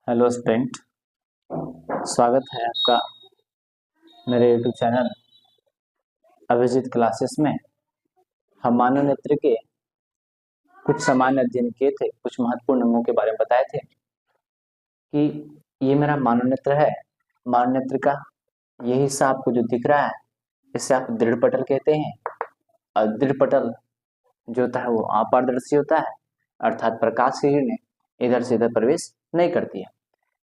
Hello student, स्वागत है आपका मेरे यूट्यूब चैनल अभिजीत क्लासेस में। हम मानव नेत्र के कुछ सामान्य अध्ययन किए थे, कुछ महत्वपूर्ण अंगों के बारे में बताए थे कि ये मेरा मानव नेत्र है। मानव नेत्र का ये हिस्सा आपको जो दिख रहा है इसे आप दृढ़ पटल कहते हैं। और दृढ़ पटल जो होता है वो अपारदर्शी होता है, अर्थात प्रकाश की किरणें इधर से इधर प्रवेश नहीं करती है।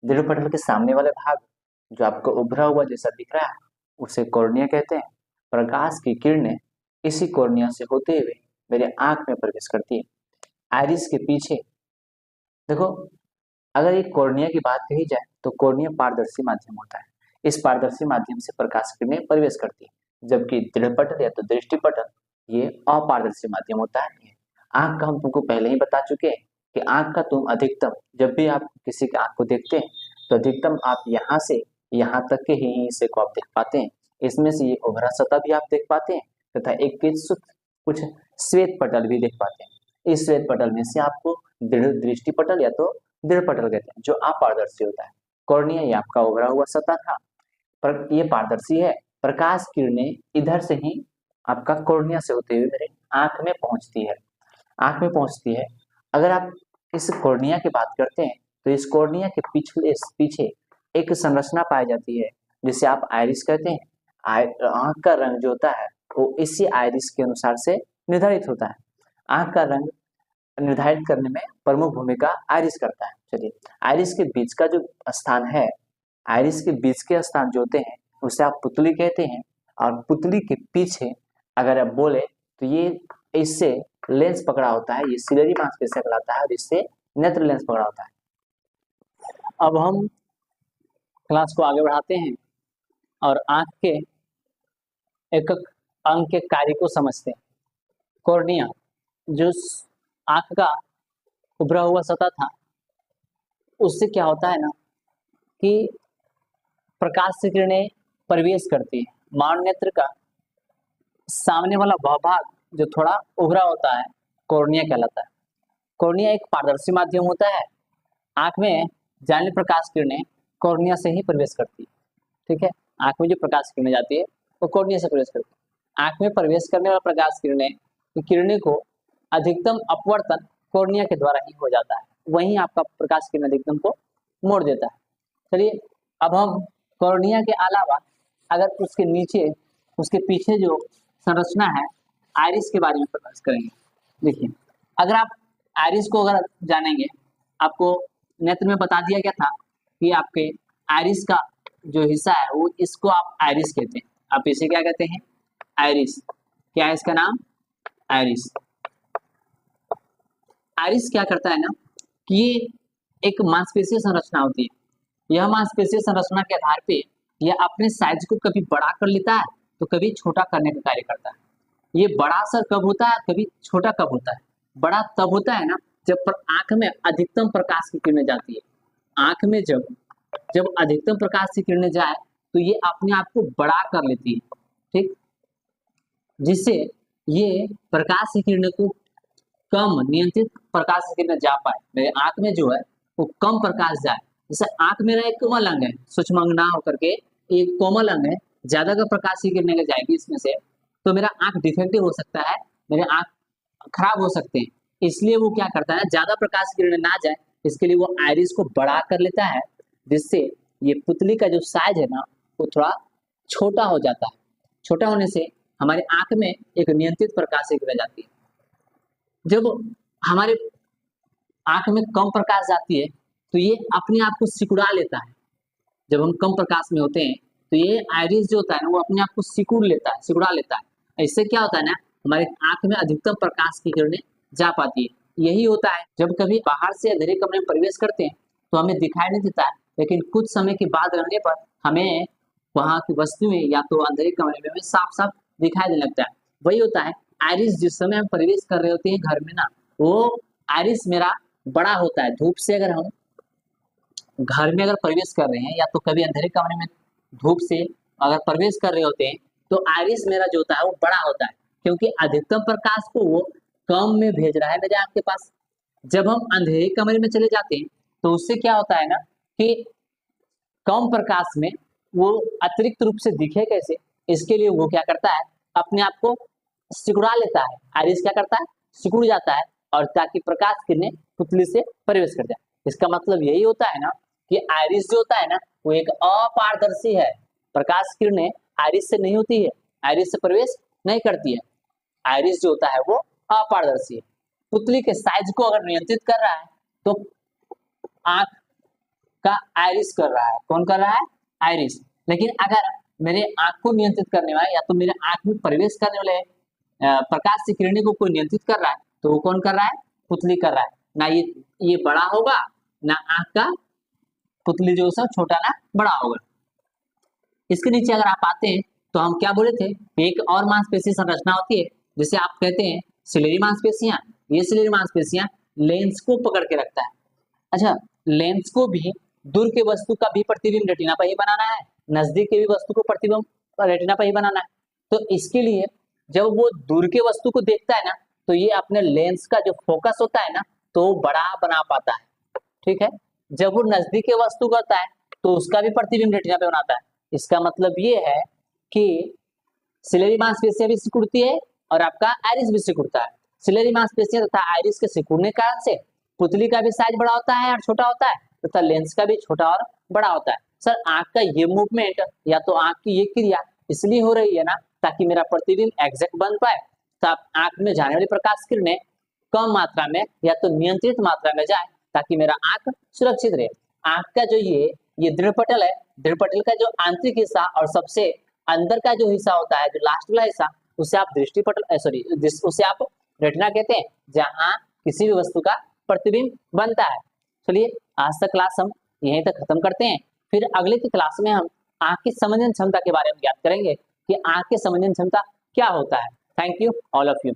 दृढ़ पटल के सामने वाले भाग जो आपको उभरा हुआ जैसा दिख रहा है उसे कॉर्निया कहते हैं। प्रकाश की किरणें इसी कॉर्निया से होते हुए मेरे आंख में प्रवेश करती है। आइरिस के पीछे देखो, अगर एक कॉर्निया की बात कही जाए तो कॉर्निया पारदर्शी माध्यम होता है। इस पारदर्शी माध्यम से प्रकाश की किरणें प्रवेश करती है, जबकि दृढ़ पटल या तो दृष्टि पटल ये अपारदर्शी माध्यम होता है। आंख का हम तुमको पहले ही बता चुके हैं कि आंख का तुम अधिकतम जब भी आप किसी की आंख को देखते हैं तो अधिकतम आप यहाँ से यहाँ तक के ही हिस्से को आप देख पाते हैं। इसमें से ये उभरा सतह भी आप देख पाते हैं तथा एक कुछ श्वेत पटल भी देख पाते हैं। इस श्वेत पटल में से आपको दृढ़ दृष्टि पटल या तो दृढ़ पटल कहते हैं, जो अपारदर्शी होता है। कॉर्निया ये आपका उभरा हुआ सतह था, पर ये पारदर्शी है। प्रकाश किरणें इधर से ही आपका कॉर्निया से होते हुए मेरे आंख में पहुंचती है। आंख में पहुंचती है। अगर आप इस कॉर्निया की बात करते हैं तो इस कॉर्निया के पीछे एक संरचना पाई जाती है जिसे आप आइरिस कहते हैं। आंख का रंग जो होता है वो इसी आइरिस के अनुसार से निर्धारित होता है। आंख का रंग निर्धारित करने में प्रमुख भूमिका आइरिस करता है। चलिए, आइरिस के बीच का जो स्थान है, आइरिस के बीच के स्थान जो होते हैं उसे आप पुतली कहते हैं। और पुतली के पीछे अगर आप बोले तो ये इससे लेंस पकड़ा होता है, ये सिलेरी मांसपेशियां कहलाता है और इससे नेत्र लेंस पकड़ा होता है। अब हम क्लास को आगे बढ़ाते हैं और आंख के एक अंग के कार्य को समझते हैं। कॉर्निया जो आंख का उभरा हुआ सतह था उससे क्या होता है ना कि प्रकाश से किरणें प्रवेश करती है। मानव नेत्र का सामने वाला वह भाग जो थोड़ा उभरा होता है कॉर्निया कहलाता है। कॉर्निया एक पारदर्शी माध्यम होता है। आंख में जाने प्रकाश किरणें कॉर्निया से ही प्रवेश करती है। ठीक है, आंख में जो प्रकाश किरणें जाती है वो कॉर्निया से प्रवेश करती है। आंख में प्रवेश करने वाला प्रकाश किरणें को अधिकतम अपवर्तन कॉर्निया के द्वारा ही हो जाता है। वहीं आपका प्रकाश किरण अधिकतम को मोड़ देता है। चलिए, अब हम कॉर्निया के अलावा अगर उसके नीचे उसके पीछे जो संरचना है आइरिस के बारे में प्रकाश करेंगे। देखिए, अगर आप आइरिस को अगर जानेंगे, आपको नेत्र में बता दिया गया था कि आपके आइरिस का जो हिस्सा है वो इसको आप आइरिस कहते हैं। आप इसे क्या कहते हैं? आइरिस। क्या है इसका नाम? आइरिस। आइरिस क्या करता है ना कि ये एक मांसपेशीय संरचना होती है। यह मांसपेशीय संरचना के आधार पे यह अपने साइज को कभी बड़ा कर लेता है तो कभी छोटा करने का कार्य करता है। ये बड़ा सर कब होता है, कभी छोटा कब होता है? बड़ा तब होता है ना जब आंख में अधिकतम प्रकाश की किरणें जाती है। आंख में जब जब अधिकतम प्रकाश की किरणें जाए तो ये अपने आप को बड़ा कर लेती है। ठीक, जिससे ये प्रकाश की किरणें को कम नियंत्रित प्रकाश की किरणें जा पाए। मेरे आंख में जो है वो कम प्रकाश जाए। जैसे आंख मेरा एक कोमल अंग है, सूक्ष्म अंग ना होकर के एक कोमल अंग है। ज्यादा अगर प्रकाश की किरणें जाएगी इसमें से तो मेरा आंख डिफेक्टिव हो सकता है, मेरे आंख खराब हो सकते हैं। इसलिए वो क्या करता है, ज्यादा प्रकाश की किरणें ना जाए इसके लिए वो आइरिस को बड़ा कर लेता है, जिससे ये पुतली का जो साइज है ना वो थोड़ा छोटा हो जाता है। छोटा होने से हमारे आंख में एक नियंत्रित प्रकाश की किरण जाती है। जब हमारे आंख में कम प्रकाश जाती है तो ये अपने आप को सिकुड़ा लेता है। जब हम कम प्रकाश में होते हैं तो ये आइरिस जो होता है ना वो अपने आप को सिकुड़ा लेता है। इससे क्या होता है ना, हमारे आंख में अधिकतम प्रकाश की किरणें जा पाती है। यही होता है जब कभी बाहर से अंधेरे कमरे में प्रवेश करते हैं तो हमें दिखाई नहीं देता है, लेकिन कुछ समय के बाद रहने पर हमें वहां की वस्तुएं या तो अंधेरे कमरे में हमें साफ साफ दिखाई देने लगता है। वही होता है आइरिस। जिस समय हम प्रवेश कर रहे होते हैं घर में ना, वो आइरिस मेरा बड़ा होता है। धूप से अगर हम घर में अगर प्रवेश कर रहे हैं या तो कभी अंधेरे कमरे में धूप से अगर प्रवेश कर रहे होते हैं तो आइरिस मेरा जो होता है वो बड़ा होता है, क्योंकि अधिकतम प्रकाश को वो कम में भेज रहा है मेरे आंख के पास। जब हम अंधेरे कमरे में चले जाते हैं तो उससे क्या होता है ना कि कम प्रकाश में वो अतिरिक्त रूप से दिखे कैसे, इसके लिए वो क्या करता है, अपने आप को सिकुड़ा लेता है। आइरिस क्या करता है, सिकुड़ जाता है, और ताकि प्रकाश किरणें पुतली से प्रवेश कर जाए। इसका मतलब यही होता है ना कि आइरिस जो होता है ना वो एक अपारदर्शी है। प्रकाश किरणें आइरिस से नहीं होती है, आइरिस से प्रवेश नहीं करती है। आइरिस जो होता है वो अपारदर्शी है। पुतली के साइज को अगर नियंत्रित कर रहा है तो आंख का आइरिस कर रहा है। कौन कर रहा है, आइरिस। लेकिन अगर मेरे आंख को नियंत्रित करने वाला या तो मेरे आंख में प्रवेश करने वाले प्रकाश की किरणें को कोई नियंत्रित कर रहा है तो वो कौन कर रहा है, पुतली कर रहा है। ना ये बड़ा होगा, ना आंख का पुतली जो है छोटा ना बड़ा होगा। इसके नीचे अगर आप आते हैं तो हम क्या बोले थे, एक और मांसपेशी संरचना होती है जिसे आप कहते हैं सिलेरी मांसपेशियां। ये सिलेरी मांसपेशियां लेंस को पकड़ के रखता है। अच्छा, लेंस को भी दूर के वस्तु का भी प्रतिबिंब रेटिना पर ही बनाना है, नजदीक के भी वस्तु को प्रतिबिंब रेटिना पर ही बनाना है। तो इसके लिए जब वो दूर के वस्तु को देखता है ना तो ये अपने लेंस का जो फोकस होता है ना तो बड़ा बना पाता है, ठीक है। जब वो नजदीक के वस्तु करता है तो उसका भी प्रतिबिंब रेटिना पे बनाता है। इसका मतलब ये है कि सिलेरी मांसपेशियां भी सिकुड़ती है और आपका आइरिस भी सिकुड़ता है। सिलेरी मांसपेशियां तथा आइरिस के सिकुड़ने के कारण से पुतली का भी साइज बड़ा होता है और छोटा होता है तथा लेंस का भी छोटा और बड़ा होता है। सर आंख का ये मूवमेंट या तो आंख की ये क्रिया इसलिए हो रही है ना ताकि मेरा प्रतिबिंब एग्जैक्ट बन पाए, तब आंख में जाने वाली प्रकाश किरणें कम मात्रा में या तो नियंत्रित मात्रा में जाए ताकि मेरा आंख सुरक्षित रहे। आंख का जो ये दृढ़पटल है, दृढ़पटल का जो आंतरिक हिस्सा और सबसे अंदर का जो हिस्सा होता है, जो लास्ट वाला हिस्सा, उसे आप दृष्टिपटल उसे आप रेटिना कहते हैं, जहां किसी भी वस्तु का प्रतिबिंब बनता है। चलिए आज तक क्लास हम यहीं तक खत्म करते हैं। फिर अगले की क्लास में हम आंख की संवेदन क्षमता के बारे में ज्ञात करेंगे कि आंख की संवेदन क्षमता क्या होता है। Thank you all of you.